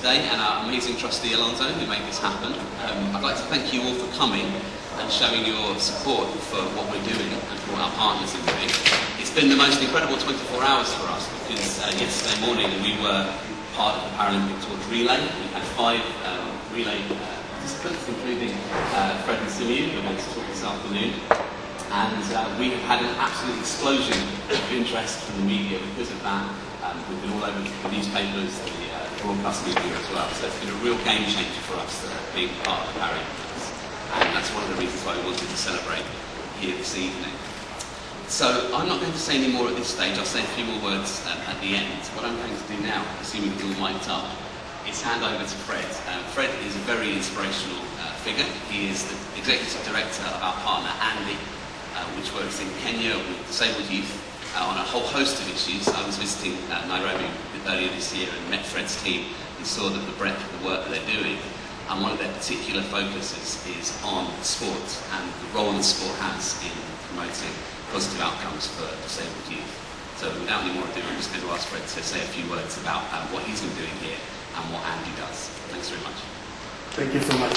today, and our amazing trustee Alonso, who made this happen. I'd like to thank you all for coming and showing your support for what we're doing and for what our partners are doing. It's been the most incredible 24 hours for us, because yesterday morning we were part of the Paralympic torch relay. We had 5 relay participants, including Fred and Simeon, who are going to talk this afternoon. And we have had an absolute explosion of interest from the media because of that. We've been all over the newspapers, the broadcast media as well. So it's been a real game changer for us being part of the Paralympics. And that's one of the reasons why we wanted to celebrate here this evening. So I'm not going to say any more at this stage. I'll say a few more words at the end. What I'm going to do now, assuming it's all mic'd up, is hand over to Fred. Fred is a very inspirational figure. He is the executive director of our partner, Andy, which works in Kenya with disabled youth on a whole host of issues. I was visiting Nairobi earlier this year and met Fred's team and saw that the breadth of the work that they're doing. And one of their particular focuses is on sport and the role that sport has in promoting positive outcomes for disabled youth. So without any more ado, I'm just going to ask Fred to say a few words about what he's been doing here and what Andy does. Thanks very much. Thank you so much.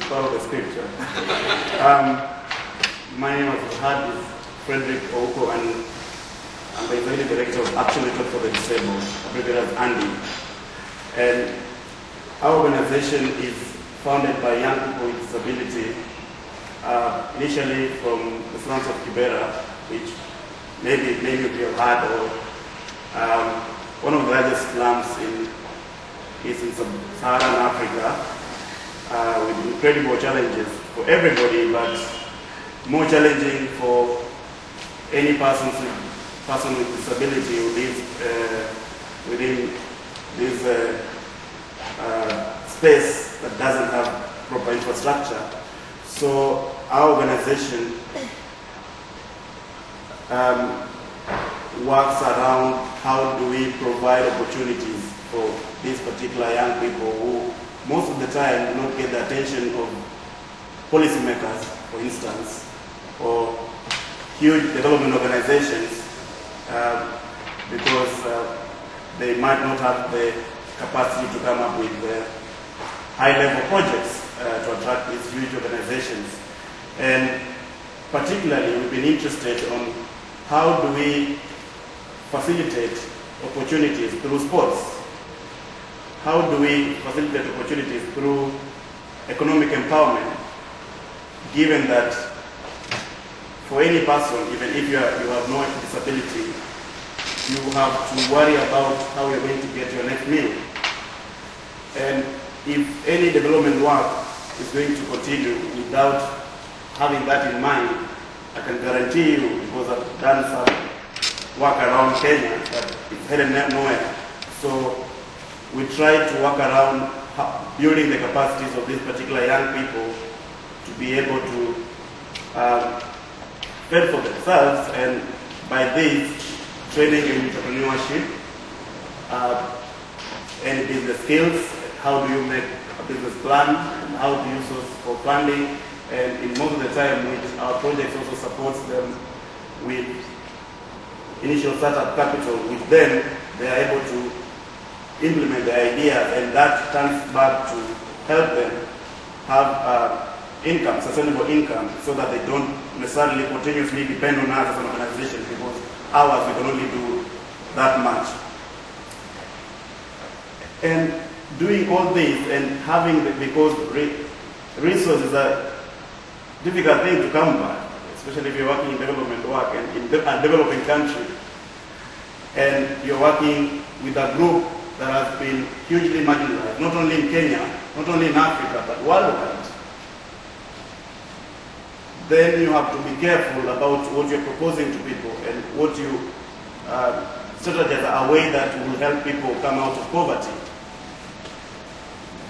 Follow the scripture. My name is Frederick Oko, and I'm the executive director of AbleChildAfrica for the disabled, abbreviated as Andy. And our organization is founded by young people with disability, initially from the slums of Kibera, which maybe many of you have heard of. One of the largest slums is in sub-Saharan Africa. With incredible challenges for everybody, but more challenging for any person with disability who lives within this space that doesn't have proper infrastructure. So our organization works around how do we provide opportunities for these particular young people who most of the time do not get the attention of policymakers, for instance, or huge development organizations, because they might not have the capacity to come up with high-level projects to attract these huge organizations. And particularly, we've been interested on how do we facilitate opportunities through sports. How do we facilitate opportunities through economic empowerment, given that for any person, even if you have no disability, you have to worry about how you're going to get your next meal. And if any development work is going to continue without having that in mind, I can guarantee you, because I've done some work around Kenya, that it's headed nowhere. So we try to work around building the capacities of these particular young people to be able to fend for themselves, and by this, training in entrepreneurship, and business skills. How do you make a business plan? And how do you source for funding? And in most of the time, our projects also supports them with initial startup capital, which then they are able to implement the idea, and that turns back to help them have income, sustainable income, so that they don't necessarily continuously depend on us as an organization, because ours, we can only do that much. And doing all this and having, because resources are a difficult thing to come by, especially if you're working in development work and in a developing country, and you're working with a group that has been hugely marginalized, not only in Kenya, not only in Africa, but worldwide. Then you have to be careful about what you're proposing to people and what you strategize a way that will help people come out of poverty.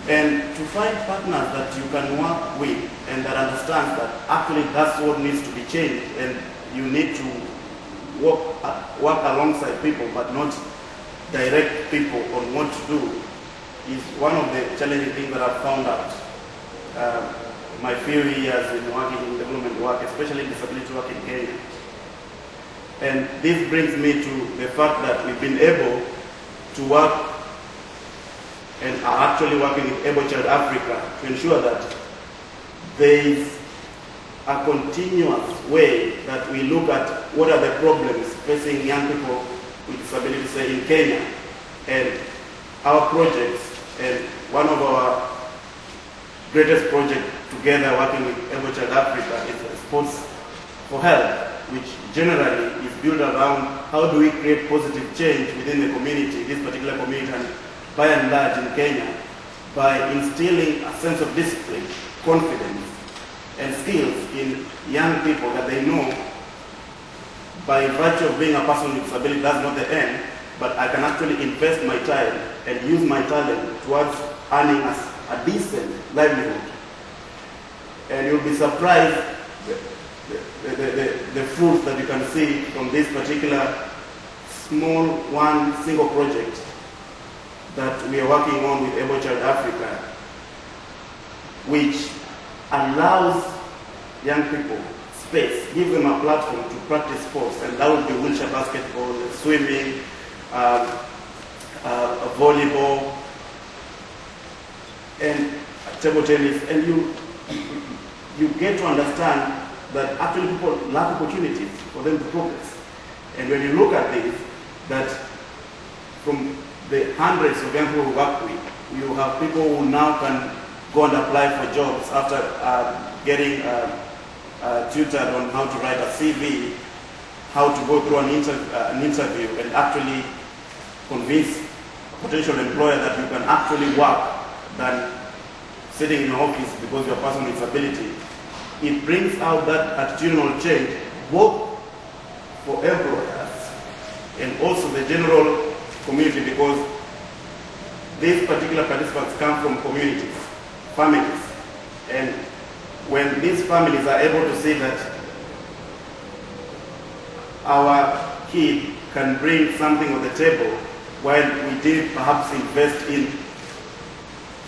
And to find partners that you can work with and that understand that actually that's what needs to be changed, and you need to work alongside people but not direct people on what to do, is one of the challenging things that I've found out. My few years in working in development work, especially disability work in Kenya. And this brings me to the fact that we've been able to work and are actually working with AbleChildAfrica to ensure that there is a continuous way that we look at what are the problems facing young people with disabilities, say in Kenya, and our projects, and one of our greatest projects together working with AbleChildAfrica is Sports for Health, which generally is built around how do we create positive change within the community, this particular community, and by and large in Kenya, by instilling a sense of discipline, confidence, and skills in young people that they know by virtue of being a person with disability, that's not the end, but I can actually invest my time and use my talent towards earning us a decent livelihood. And you'll be surprised the fruits that you can see from this particular small single project that we are working on with AbleChildAfrica, which allows young people space, gives them a platform to practice sports, and that would be wheelchair basketball, swimming, volleyball, and table tennis. And you get to understand that actually people lack opportunities for them to progress. And when you look at this, that from the hundreds of young people we work with, you have people who now can go and apply for jobs after getting tutored on how to write a CV, how to go through an interview and actually convince a potential employer that you can actually work than sitting in an office because you're a person with disability. It brings out that attitudinal change both for employers and also the general community, because these particular participants come from communities, families, and when these families are able to see that our kid can bring something on the table while we did perhaps invest in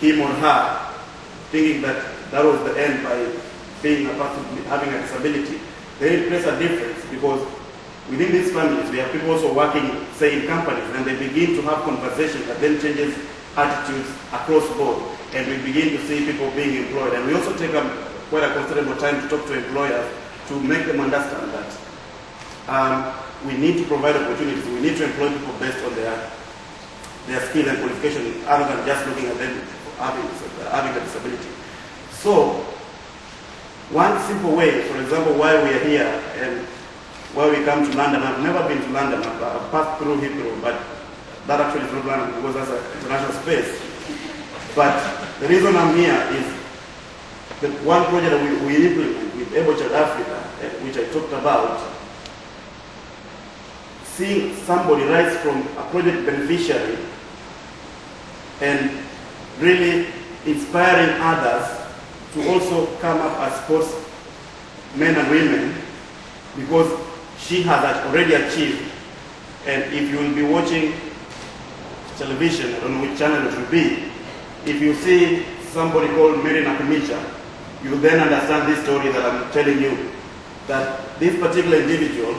him or her, thinking that that was the end by being a person having a disability, then it makes a difference, because within these families we have people also working, say, in companies, and they begin to have conversations that then changes attitudes across board, and we begin to see people being employed. And we also take quite a considerable time to talk to employers to make them understand that we need to provide opportunities, we need to employ people based on their skill and qualification, other than just looking at them having a disability. So, one simple way, for example, why we are here and why we come to London. I've never been to London. I've passed through Heathrow, but that actually is not London because that's an international space. But the reason I'm here is the one project that we implement with AbleChildAfrica, which I talked about, seeing somebody rise from a project beneficiary and really inspiring others to also come up as sports men and women, because she has already achieved. And if you will be watching television, I don't know which channel it will be, if you see somebody called Mary Nakamicha, you then understand this story that I'm telling you, that this particular individual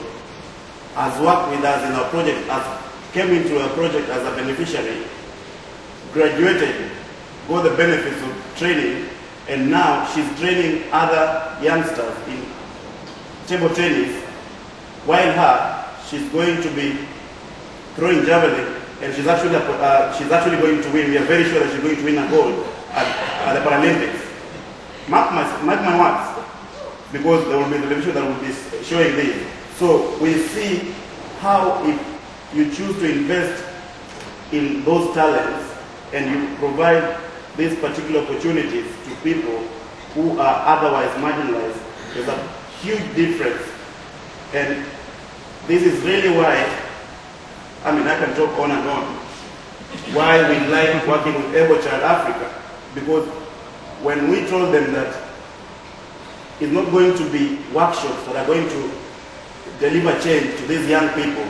has worked with us in our project, came into our project as a beneficiary, graduated, got the benefits of training, and now she's training other youngsters in table tennis, while she's going to be throwing javelin, and she's actually going to win. We are very sure that she's going to win a gold at the Paralympics. Mark my words, because there will be a television that will be showing this. So we see how if you choose to invest in those talents and you provide these particular opportunities to people who are otherwise marginalized, there's a huge difference. And this is really why, I can talk on and on, why we like working with AbleChildAfrica, because when we told them that it's not going to be workshops that are going to deliver change to these young people,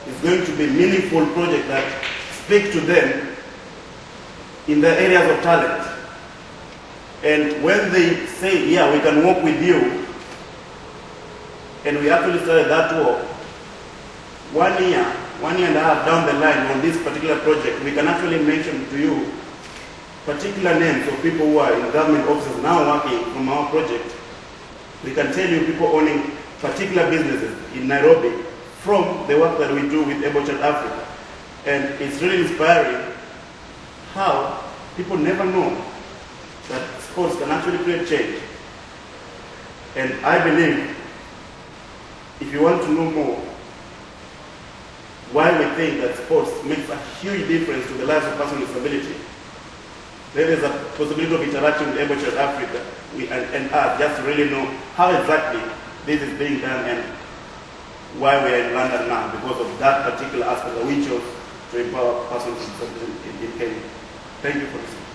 it's going to be meaningful projects that speak to them in the areas of talent. And when they say, yeah, we can work with you, and we actually started that work, 1 year and a half down the line on this particular project, we can actually mention to you particular names of people who are in government offices now working from our project. We can tell you people owning particular businesses in Nairobi from the work that we do with AbleChildAfrica. And it's really inspiring how people never know that sports can actually create change. And I believe if you want to know more why we think that sports makes a huge difference to the lives of persons with disability, there is a possibility of interaction with AbleChildAfrica and us just to really know how exactly this is being done and why we are in London now, because of that particular aspect that we chose to empower persons with disability in Kenya. Thank you for listening.